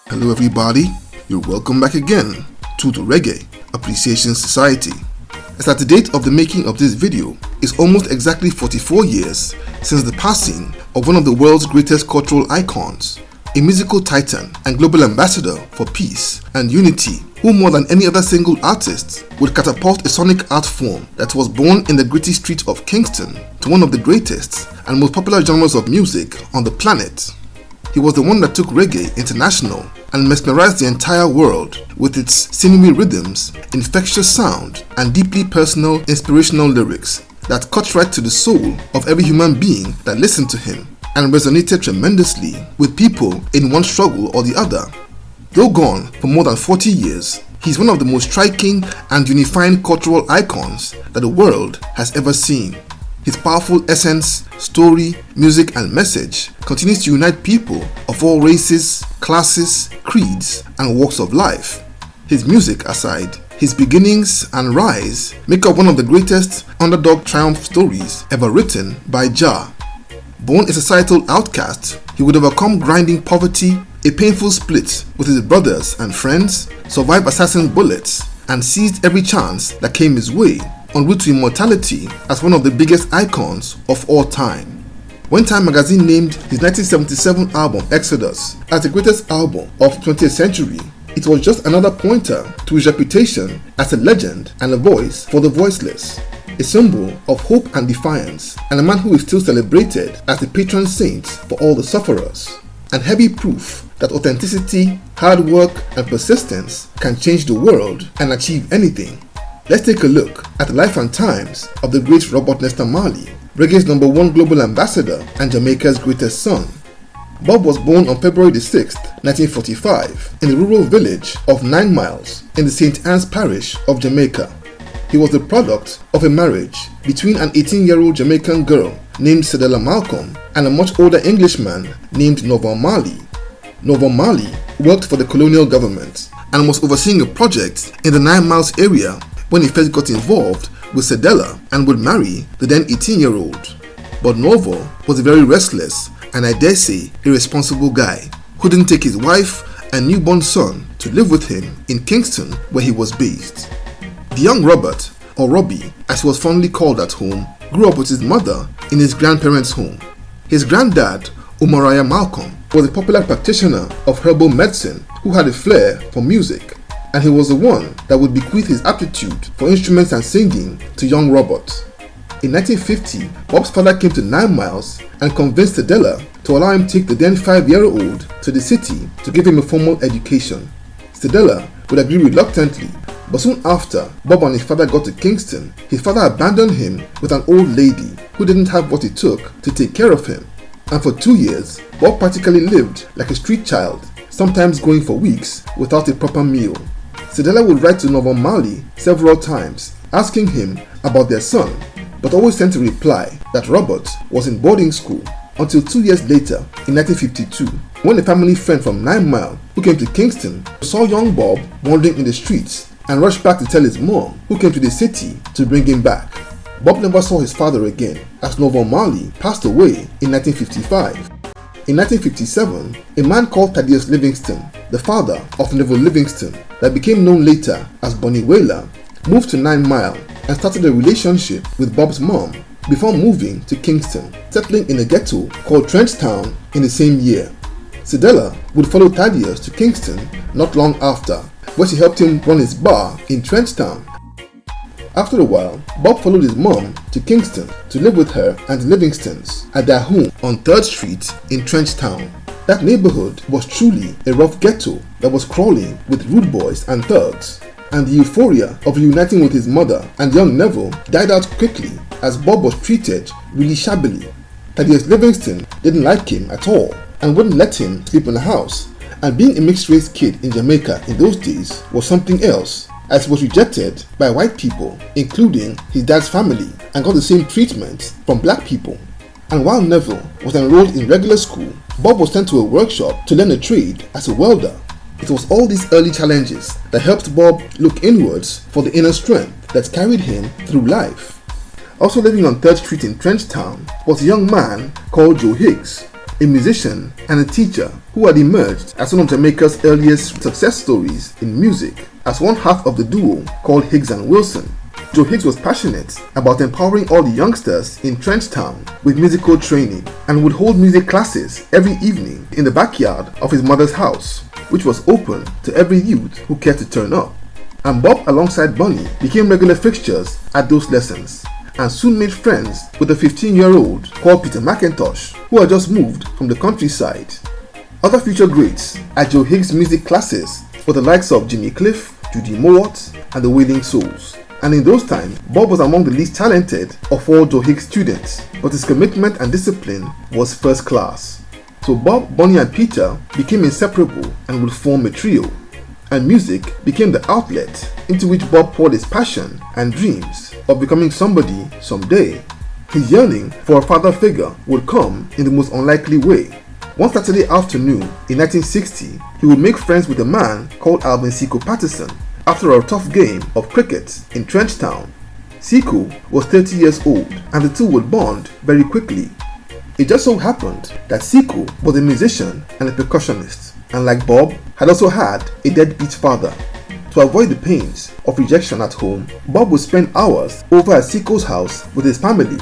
Hello everybody, you're welcome back again to the Reggae Appreciation Society. As at the date of the making of this video, it's almost exactly 44 years since the passing of one of the world's greatest cultural icons, a musical titan and global ambassador for peace and unity, who more than any other single artist would catapult a sonic art form that was born in the gritty streets of Kingston to one of the greatest and most popular genres of music on the planet. He was the one that took reggae international and mesmerized the entire world with its sinewy rhythms, infectious sound, and deeply personal, inspirational lyrics that cut right to the soul of every human being that listened to him and resonated tremendously with people in one struggle or the other. Though gone for more than 40 years, he's one of the most striking and unifying cultural icons that the world has ever seen. His powerful essence, story, music, and message continues to unite people of all races, classes, creeds, and walks of life. His music aside, his beginnings and rise make up one of the greatest underdog triumph stories ever written by Jah. Born a societal outcast, he would overcome grinding poverty, a painful split with his brothers and friends, survived assassin bullets, and seized every chance that came his way, en route to immortality as one of the biggest icons of all time. When Time magazine named his 1977 album Exodus as the greatest album of the 20th century, it was just another pointer to his reputation as a legend and a voice for the voiceless, a symbol of hope and defiance, and a man who is still celebrated as the patron saint for all the sufferers, and heavy proof that authenticity, hard work, and persistence can change the world and achieve anything. Let's take a look at the life and times of the great Robert Nesta Marley, reggae's #1 global ambassador and Jamaica's greatest son. Bob was born on February 6, 1945, in the rural village of 9 Miles in the St. Anne's parish of Jamaica. He was the product of a marriage between an 18-year-old Jamaican girl named Cedella Malcolm and a much older Englishman named Norval Marley. Norval Marley worked for the colonial government and was overseeing a project in the 9 Miles area when he first got involved with Cedella and would marry the then 18-year-old. But Norval was a very restless and I dare say irresponsible guy who didn't take his wife and newborn son to live with him in Kingston where he was based. The young Robert, or Robbie as he was fondly called at home, grew up with his mother in his grandparents' home. His granddad, Omariah Malcolm, was a popular practitioner of herbal medicine who had a flair for music, and he was the one that would bequeath his aptitude for instruments and singing to young Robert. In 1950, Bob's father came to 9 Miles and convinced Cedella to allow him to take the then 5-year-old to the city to give him a formal education. Cedella would agree reluctantly, but soon after Bob and his father got to Kingston, his father abandoned him with an old lady who didn't have what it took to take care of him. And for 2 years, Bob practically lived like a street child, sometimes going for weeks without a proper meal. Cedella would write to Norval Marley several times, asking him about their son, but always sent a reply that Robert was in boarding school until 2 years later, in 1952, when a family friend from 9 Mile who came to Kingston saw young Bob wandering in the streets and rushed back to tell his mom, who came to the city to bring him back. Bob never saw his father again as Norval Marley passed away in 1955. In 1957, a man called Thaddeus Livingston, the father of Neville Livingston, that became known later as Bonnie Wailer, moved to 9 Mile and started a relationship with Bob's mom before moving to Kingston, settling in a ghetto called Trenchtown in the same year. Cedella would follow Thaddeus to Kingston not long after, where she helped him run his bar in Trenchtown. After a while, Bob followed his mom to Kingston to live with her and the Livingstons at their home on 3rd Street in Trenchtown. That neighborhood was truly a rough ghetto that was crawling with rude boys and thugs, and the euphoria of reuniting with his mother and young Neville died out quickly as Bob was treated really shabbily. Thaddeus Livingston didn't like him at all and wouldn't let him sleep in the house, and being a mixed-race kid in Jamaica in those days was something else, as he was rejected by white people, including his dad's family, and got the same treatment from black people. And while Neville was enrolled in regular school, Bob was sent to a workshop to learn a trade as a welder. It was all these early challenges that helped Bob look inwards for the inner strength that carried him through life. Also living on 3rd Street in Trenchtown was a young man called Joe Higgs, a musician and a teacher who had emerged as one of Jamaica's earliest success stories in music as one half of the duo called Higgs and Wilson. Joe Higgs was passionate about empowering all the youngsters in Trench Town with musical training and would hold music classes every evening in the backyard of his mother's house, which was open to every youth who cared to turn up. And Bob alongside Bunny became regular fixtures at those lessons and soon made friends with a 15-year-old called Peter McIntosh who had just moved from the countryside. Other future greats at Joe Higgs' music classes were the likes of Jimmy Cliff, Judy Mowat, and the Wailing Souls. And in those times, Bob was among the least talented of all Joe Higgs students, but his commitment and discipline was first class. So Bob, Bunny and Peter became inseparable and would form a trio. And music became the outlet into which Bob poured his passion and dreams of becoming somebody someday. His yearning for a father figure would come in the most unlikely way. One Saturday afternoon in 1960, he would make friends with a man called Alvin Seco Patterson after a tough game of cricket in Trench Town. Seco was 30 years old and the two would bond very quickly. It just so happened that Seco was a musician and a percussionist, and like Bob, had also had a deadbeat father. To avoid the pains of rejection at home, Bob would spend hours over at Seco's house with his family,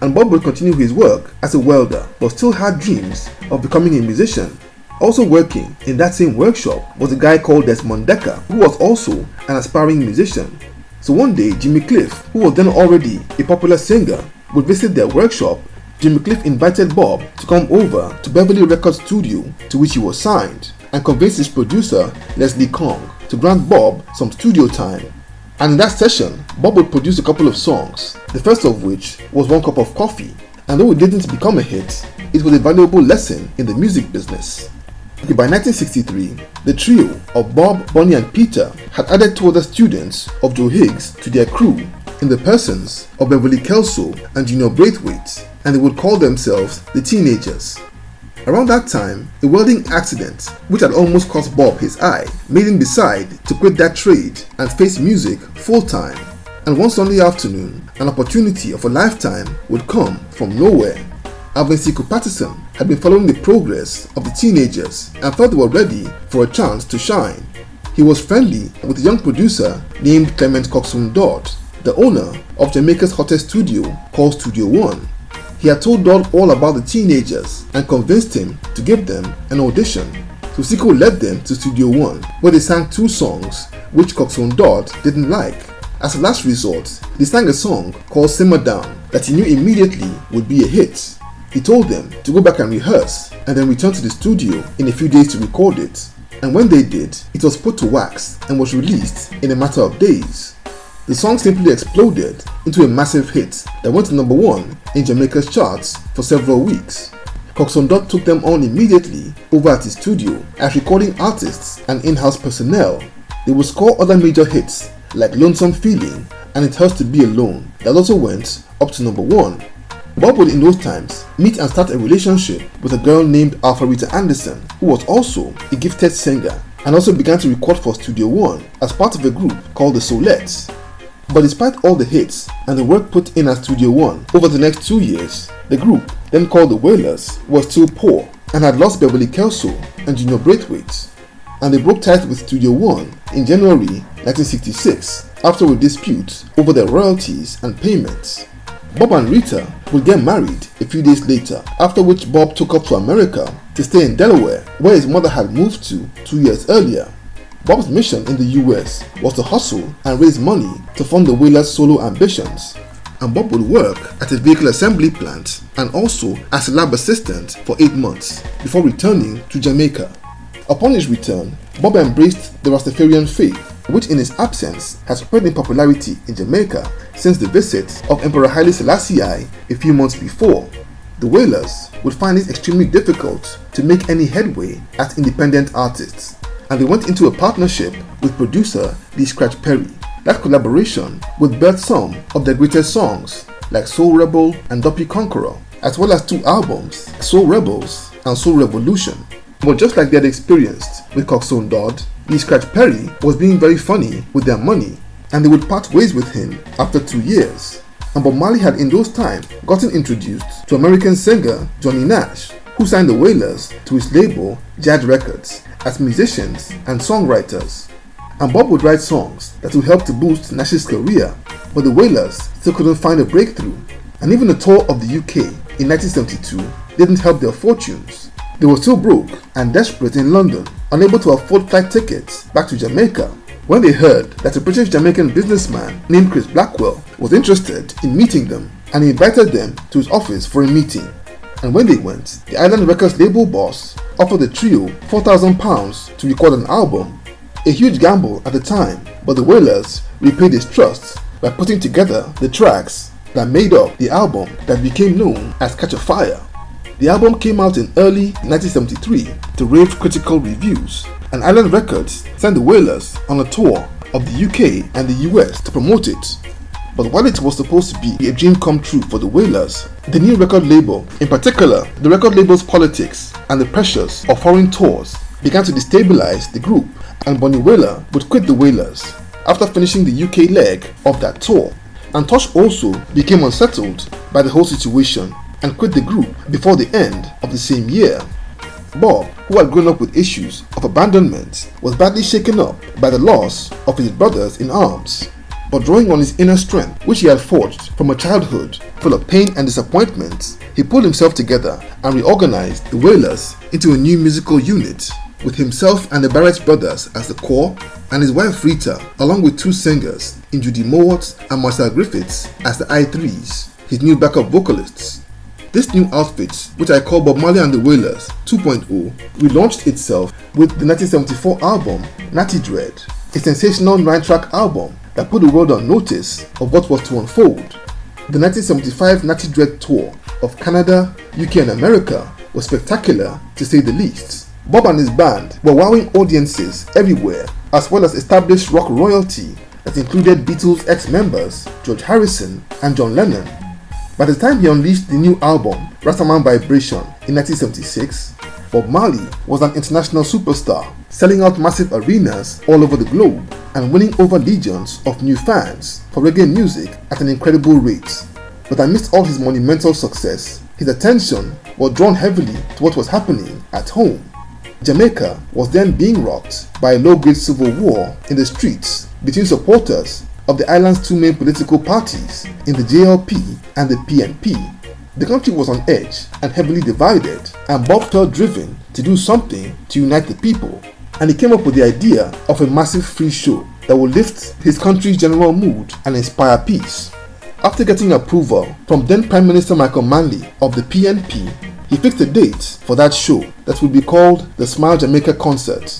and Bob would continue his work as a welder but still had dreams of becoming a musician. Also working in that same workshop was a guy called Desmond Decker, who was also an aspiring musician. So one day, Jimmy Cliff, who was then already a popular singer, would visit their workshop. Jimmy Cliff invited Bob to come over to Beverly Records studio, to which he was signed, and convinced his producer, Leslie Kong, to grant Bob some studio time. And in that session, Bob would produce a couple of songs, the first of which was One Cup of Coffee, and though it didn't become a hit, it was a valuable lesson in the music business. By 1963, the trio of Bob, Bunny and Peter had added two other students of Joe Higgs to their crew in the persons of Beverly Kelso and Junior Braithwaite, and they would call themselves the Teenagers. Around that time, a welding accident, which had almost cost Bob his eye, made him decide to quit that trade and face music full-time. And one Sunday afternoon, an opportunity of a lifetime would come from nowhere. Alvin Seco Patterson had been following the progress of the Teenagers and thought they were ready for a chance to shine. He was friendly with a young producer named Clement Coxswain Dodd, the owner of Jamaica's hottest studio called Studio One. He had told Dodd all about the Teenagers and convinced him to give them an audition. So Seco led them to Studio One, where they sang two songs which Coxswain Dodd didn't like. As a last resort, they sang a song called Simmer Down that he knew immediately would be a hit. He told them to go back and rehearse and then return to the studio in a few days to record it. And when they did, it was put to wax and was released in a matter of days. The song simply exploded into a massive hit that went to number one in Jamaica's charts for several weeks. Coxswain Dodd took them on immediately over at his studio as recording artists and in-house personnel. They would score other major hits like Lonesome Feeling and It Hurts to Be Alone that also went up to number one. Bob would in those times meet and start a relationship with a girl named Alpharetta Anderson, who was also a gifted singer and also began to record for Studio One as part of a group called the Solettes. But despite all the hits and the work put in at Studio One over the next 2 years, the group, then called the Wailers, was still poor and had lost Beverly Kelso and Junior Braithwaite, and they broke ties with Studio One in January 1966 after a dispute over their royalties and payments. Bob and Rita would get married a few days later, after which Bob took off to America to stay in Delaware, where his mother had moved to 2 years earlier. Bob's mission in the US was to hustle and raise money to fund the Wailers' solo ambitions, and Bob would work at a vehicle assembly plant and also as a lab assistant for 8 months before returning to Jamaica. Upon his return, Bob embraced the Rastafarian faith, which in his absence has spread in popularity in Jamaica since the visit of Emperor Haile Selassie a few months before. The Wailers would find it extremely difficult to make any headway as independent artists, and they went into a partnership with producer Lee Scratch Perry. That collaboration would birth some of their greatest songs like Soul Rebel and Duppy Conqueror, as well as 2 albums, Soul Rebels and Soul Revolution. But just like they had experienced with Coxswain Dodd, Lee Scratch Perry was being very funny with their money, and they would part ways with him after 2 years. And Bob Marley had in those times gotten introduced to American singer Johnny Nash, who signed the Wailers to his label Jazz Records as musicians and songwriters. And Bob would write songs that would help to boost Nash's career, but the Wailers still couldn't find a breakthrough, and even a tour of the UK in 1972 didn't help their fortunes. They were still broke and desperate in London, unable to afford flight tickets back to Jamaica, when they heard that a British-Jamaican businessman named Chris Blackwell was interested in meeting them, and he invited them to his office for a meeting. And when they went, the Island Records label boss offered the trio £4,000 to record an album, a huge gamble at the time, but the Wailers repaid his trust by putting together the tracks that made up the album that became known as Catch a Fire. The album came out in early 1973 to rave critical reviews, and Island Records sent the Wailers on a tour of the UK and the US to promote it. But while it was supposed to be a dream come true for the Wailers, the new record label, in particular the record label's politics and the pressures of foreign tours, began to destabilize the group, and Bonnie Wailer would quit the Wailers after finishing the UK leg of that tour. And Tosh also became unsettled by the whole situation and quit the group before the end of the same year. Bob, who had grown up with issues of abandonment, was badly shaken up by the loss of his brothers in arms. But drawing on his inner strength, which he had forged from a childhood full of pain and disappointment, he pulled himself together and reorganized the Wailers into a new musical unit, with himself and the Barrett brothers as the core, and his wife Rita, along with two singers in Judy Mowat and Marcel Griffiths as the I3s, his new backup vocalists. This new outfit, which I call Bob Marley and the Wailers 2.0, relaunched itself with the 1974 album Natty Dread, a sensational 9-track album that put the world on notice of what was to unfold. The 1975 Natty Dread tour of Canada, UK and America was spectacular to say the least. Bob and his band were wowing audiences everywhere, as well as established rock royalty that included Beatles ex-members George Harrison and John Lennon. By the time he unleashed the new album Rastaman Vibration in 1976, Bob Marley was an international superstar, selling out massive arenas all over the globe and winning over legions of new fans for reggae music at an incredible rate. But amidst all his monumental success, his attention was drawn heavily to what was happening at home. Jamaica was then being rocked by a low-grade civil war in the streets between supporters of the island's two main political parties in the JLP and the PNP. The country was on edge and heavily divided, and Bob felt driven to do something to unite the people, and he came up with the idea of a massive free show that would lift his country's general mood and inspire peace. After getting approval from then Prime Minister Michael Manley of the PNP, he fixed a date for that show that would be called the Smile Jamaica Concert.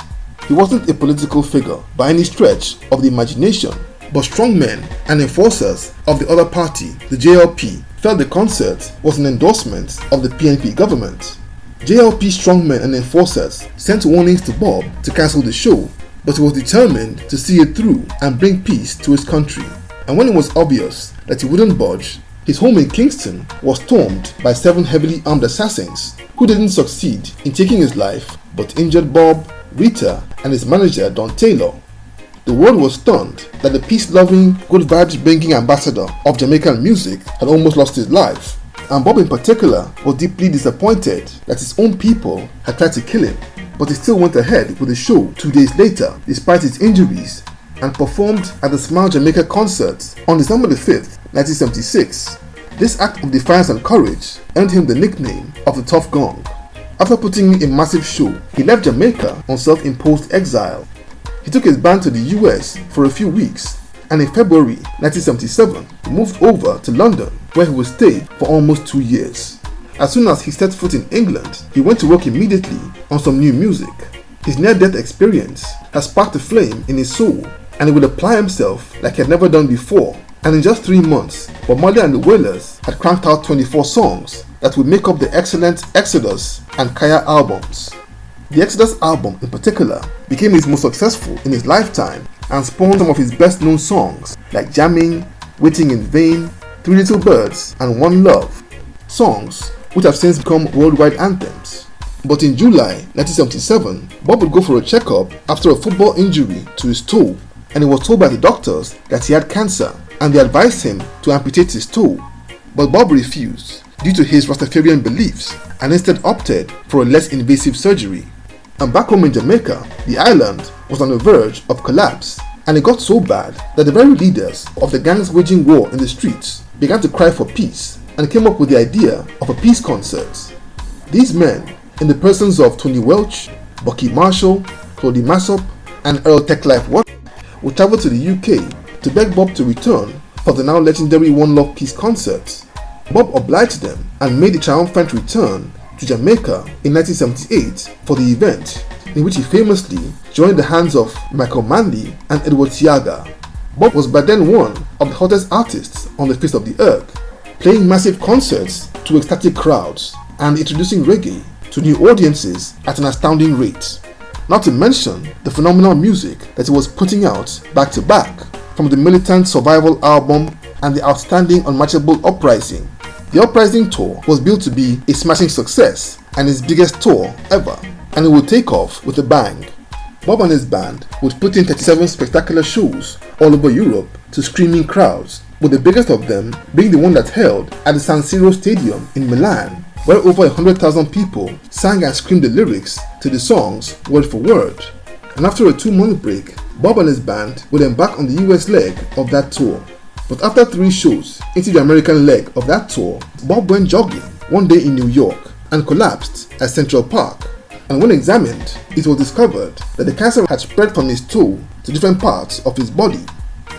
He wasn't a political figure by any stretch of the imagination, but strongmen and enforcers of the other party, the JLP, felt the concert was an endorsement of the PNP government. JLP strongmen and enforcers sent warnings to Bob to cancel the show, but he was determined to see it through and bring peace to his country. And when it was obvious that he wouldn't budge, his home in Kingston was stormed by 7 heavily armed assassins who didn't succeed in taking his life but injured Bob, Rita, and his manager Don Taylor. The world was stunned that the peace-loving, good vibes-bringing ambassador of Jamaican music had almost lost his life, and Bob in particular was deeply disappointed that his own people had tried to kill him, but he still went ahead with the show 2 days later despite his injuries and performed at the Smile Jamaica concert on December 5th, 1976. This act of defiance and courage earned him the nickname of the Tough Gong. After putting in a massive show, he left Jamaica on self-imposed exile. He took his band to the US for a few weeks, and in February 1977, he moved over to London, where he would stay for almost 2 years. As soon as he set foot in England, he went to work immediately on some new music. His near-death experience had sparked a flame in his soul, and he would apply himself like he had never done before. And in just 3 months, Bob Marley and the Wailers had cranked out 24 songs that would make up the excellent Exodus and Kaya albums. The Exodus album in particular became his most successful in his lifetime and spawned some of his best known songs like Jamming, Waiting in Vain, 3 Little Birds and One Love, songs which have since become worldwide anthems. But in July 1977, Bob would go for a checkup after a football injury to his toe, and he was told by the doctors that he had cancer, and they advised him to amputate his toe. But Bob refused due to his Rastafarian beliefs and instead opted for a less invasive surgery. And back home in Jamaica, the island was on the verge of collapse, and it got so bad that the very leaders of the gangs waging war in the streets began to cry for peace and came up with the idea of a peace concert. These men, in the persons of Tony Welch, Bucky Marshall, Claudie Massop, and Earl Techlife Watt, would travel to the UK to beg Bob to return for the now legendary One Love Peace concert. Bob obliged them and made a triumphant return to Jamaica in 1978 for the event, in which he famously joined the hands of Michael Manley and Edward Seaga. Bob was by then one of the hottest artists on the face of the earth, playing massive concerts to ecstatic crowds and introducing reggae to new audiences at an astounding rate. Not to mention the phenomenal music that he was putting out back to back, from the Militant Survival album and the outstanding Unmatchable Uprising. The Uprising tour was built to be a smashing success and his biggest tour ever, and it would take off with a bang. Bob and his band would put in 37 spectacular shows all over Europe to screaming crowds, with the biggest of them being the one that held at the San Siro Stadium in Milan, where over 100,000 people sang and screamed the lyrics to the songs word for word. And after a 2-month break, Bob and his band would embark on the US leg of that tour. But after 3 shows into the American leg of that tour, Bob went jogging one day in New York and collapsed at Central Park. And when examined, it was discovered that the cancer had spread from his toe to different parts of his body.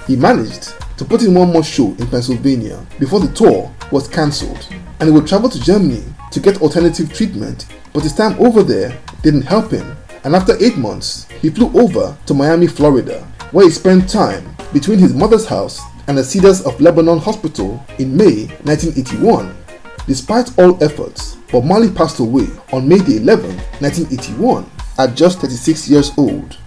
He managed to put in one more show in Pennsylvania before the tour was cancelled, and he would travel to Germany to get alternative treatment, but his time over there didn't help him, and after 8 months, he flew over to Miami, Florida, where he spent time between his mother's house and the Cedars of Lebanon Hospital in May 1981. Despite all efforts, Bob Marley passed away on May 11, 1981, at just 36 years old.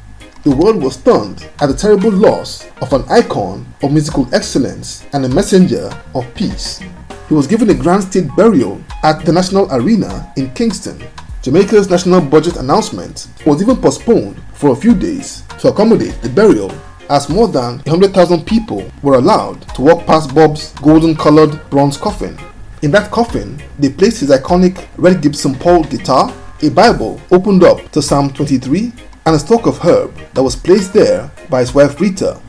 The world was stunned at the terrible loss of an icon of musical excellence and a messenger of peace. He was given a grand state burial at the National Arena in Kingston. Jamaica's national budget announcement was even postponed for a few days to accommodate the burial, as more than 100,000 people were allowed to walk past Bob's golden-colored bronze coffin. In that coffin, they placed his iconic red Gibson Paul guitar, a Bible opened up to Psalm 23, and a stalk of herb that was placed there by his wife Rita.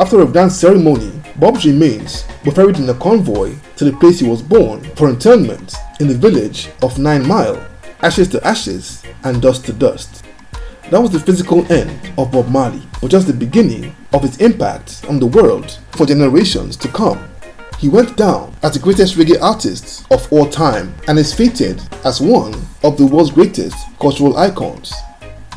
After a dance ceremony, Bob's remains were ferried in a convoy to the place he was born for interment in the village of 9 Mile, ashes to ashes and dust to dust. That was the physical end of Bob Marley, but just the beginning of his impact on the world for generations to come. He went down as the greatest reggae artist of all time and is fated as one of the world's greatest cultural icons.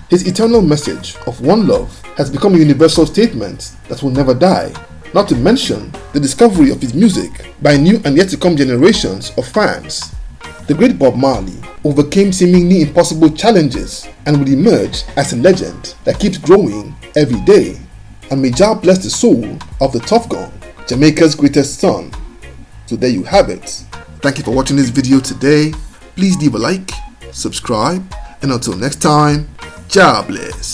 His eternal message of one love has become a universal statement that will never die, not to mention the discovery of his music by new and yet to come generations of fans. The great Bob Marley overcame seemingly impossible challenges and would emerge as a legend that keeps growing every day. And may Jah bless the soul of the Tough Gun, Jamaica's greatest son. So there you have it. Thank you for watching this video today. Please leave a like, subscribe, and until next time, Jah bless.